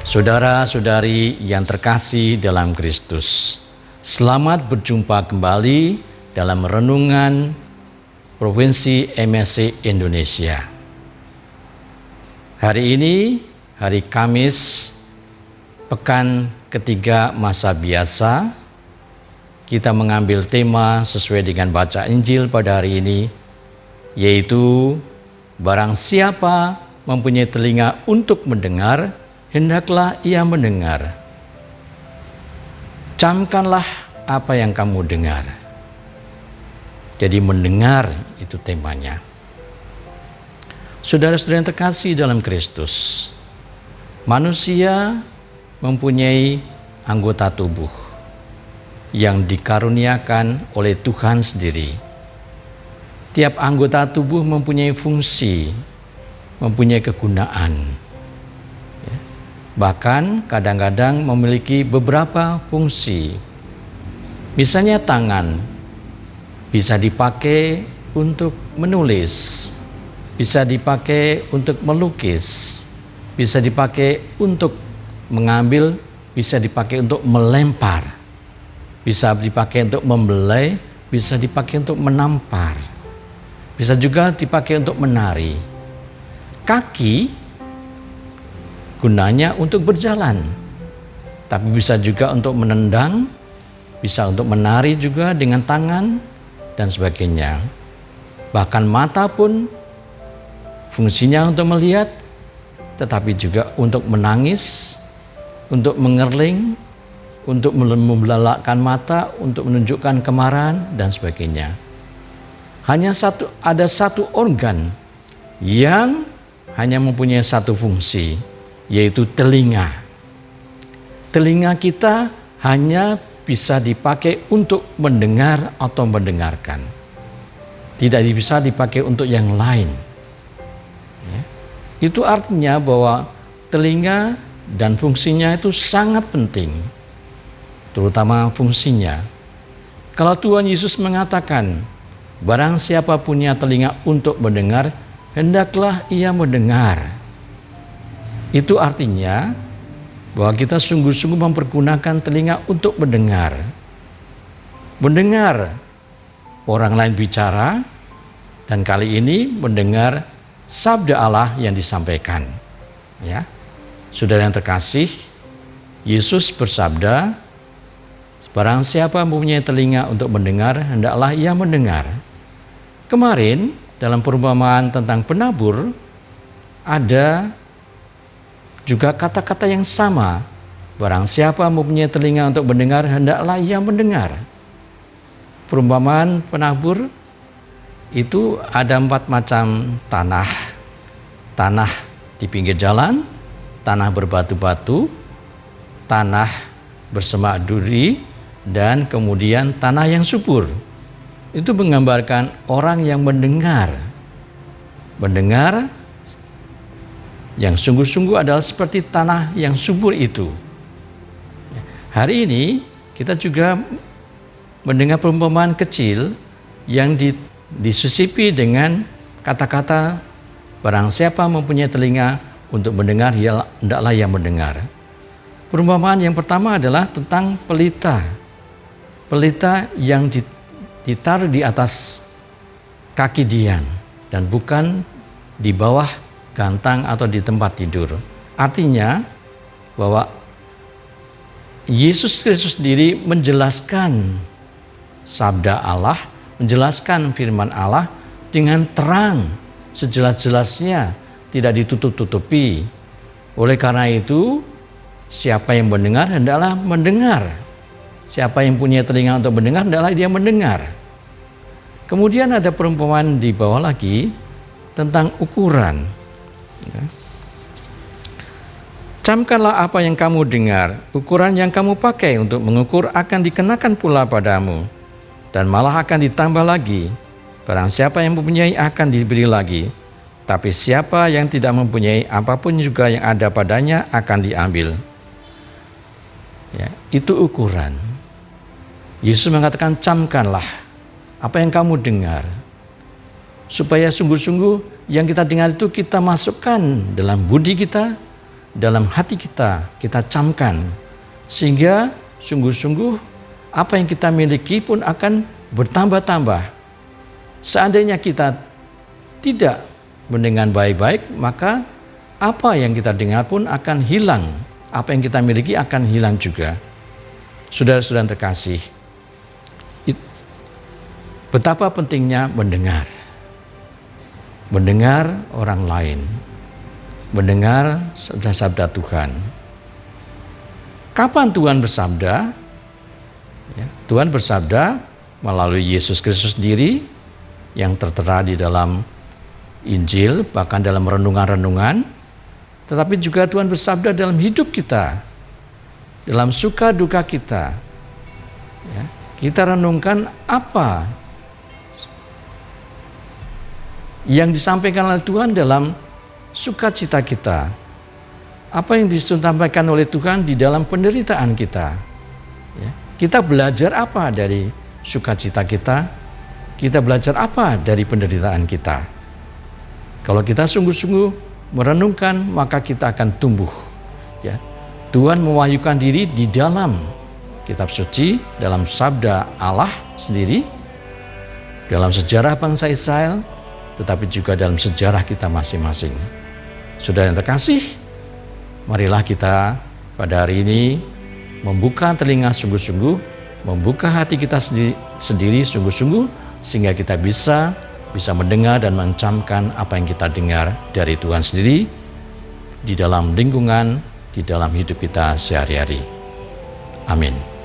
Saudara-saudari yang terkasih dalam Kristus, selamat berjumpa kembali dalam renungan Provinsi MSC Indonesia. Hari ini, hari Kamis, pekan ketiga masa biasa, kita mengambil tema sesuai dengan baca Injil pada hari ini, yaitu barang siapa mempunyai telinga untuk mendengar, hendaklah ia mendengar. Camkanlah apa yang kamu dengar. Jadi mendengar itu temanya. Saudara-saudara yang terkasih dalam Kristus, manusia mempunyai anggota tubuh yang dikaruniakan oleh Tuhan sendiri. Tiap anggota tubuh mempunyai fungsi, mempunyai kegunaan. Bahkan kadang-kadang memiliki beberapa fungsi. Misalnya tangan bisa dipakai untuk menulis, bisa dipakai untuk melukis, bisa dipakai untuk mengambil, bisa dipakai untuk melempar, bisa dipakai untuk membelai, bisa dipakai untuk menampar, bisa juga dipakai untuk menari. Kaki gunanya untuk berjalan, tapi bisa juga untuk menendang, bisa untuk menari juga dengan tangan, dan sebagainya. Bahkan mata pun fungsinya untuk melihat, tetapi juga untuk menangis, untuk mengerling, untuk membelalakkan mata, untuk menunjukkan kemarahan, dan sebagainya. Ada satu organ yang hanya mempunyai satu fungsi, yaitu telinga. Telinga kita hanya bisa dipakai untuk mendengar atau mendengarkan. Tidak bisa dipakai untuk yang lain. Itu artinya bahwa telinga dan fungsinya itu sangat penting. Terutama fungsinya. Kalau Tuhan Yesus mengatakan, barang siapa punya telinga untuk mendengar, hendaklah ia mendengar. Itu artinya bahwa kita sungguh-sungguh mempergunakan telinga untuk mendengar. Mendengar orang lain bicara, dan kali ini mendengar sabda Allah yang disampaikan. Ya, saudara yang terkasih, Yesus bersabda, barang siapa mempunyai telinga untuk mendengar, hendaklah ia mendengar. Kemarin dalam perumpamaan tentang penabur, ada juga kata-kata yang sama. Barang siapa mempunyai telinga untuk mendengar, hendaklah ia mendengar. Perumpamaan penabur itu ada 4 macam tanah. Tanah di pinggir jalan, tanah berbatu-batu, tanah bersemak duri, dan kemudian tanah yang subur. Itu menggambarkan orang yang mendengar. Mendengar yang sungguh-sungguh adalah seperti tanah yang subur itu. Hari ini kita juga mendengar perumpamaan kecil yang disusipi dengan kata-kata barang siapa mempunyai telinga untuk mendengar, hendaklah ia mendengar. Perumpamaan yang pertama adalah tentang pelita. Pelita yang ditaruh di atas kaki Dian dan bukan di bawah gantang atau di tempat tidur. Artinya bahwa Yesus Kristus sendiri menjelaskan sabda Allah, menjelaskan firman Allah dengan terang, sejelas-jelasnya, tidak ditutup-tutupi. Oleh karena itu, siapa yang mendengar hendaklah mendengar. Siapa yang punya telinga untuk mendengar hendaklah dia mendengar. Kemudian ada perumpamaan di bawah lagi tentang ukuran. Camkanlah apa yang kamu dengar, ukuran yang kamu pakai untuk mengukur akan dikenakan pula padamu, dan malah akan ditambah lagi. Barang siapa yang mempunyai akan diberi lagi, tapi siapa yang tidak mempunyai, apapun juga yang ada padanya akan diambil. Ya, itu ukuran. Yesus mengatakan, camkanlah apa yang kamu dengar, supaya sungguh-sungguh yang kita dengar itu kita masukkan dalam budi kita, dalam hati kita camkan, sehingga sungguh-sungguh apa yang kita miliki pun akan bertambah-tambah. Seandainya kita tidak mendengar baik-baik, maka apa yang kita dengar pun akan hilang. Apa yang kita miliki akan hilang juga. Saudara-saudara terkasih, betapa pentingnya mendengar. Mendengar orang lain. Mendengar sabda-sabda Tuhan. Kapan Tuhan bersabda? Ya, Tuhan bersabda melalui Yesus Kristus sendiri yang tertera di dalam Injil, bahkan dalam renungan-renungan, tetapi juga Tuhan bersabda dalam hidup kita, dalam suka duka kita. Ya, kita renungkan apa yang disampaikan oleh Tuhan dalam sukacita kita. Apa yang disampaikan oleh Tuhan di dalam penderitaan kita. Ya, kita belajar apa dari sukacita kita? Kita belajar apa dari penderitaan kita? Kalau kita sungguh-sungguh merenungkan, maka kita akan tumbuh. Ya, Tuhan mewahyukan diri di dalam kitab suci, dalam sabda Allah sendiri, dalam sejarah bangsa Israel, tetapi juga dalam sejarah kita masing-masing. Saudara yang terkasih, marilah kita pada hari ini membuka telinga sungguh-sungguh, membuka hati kita sendiri sungguh-sungguh, sehingga kita bisa mendengar dan mencamkan apa yang kita dengar dari Tuhan sendiri di dalam lingkungan, di dalam hidup kita sehari-hari. Amin.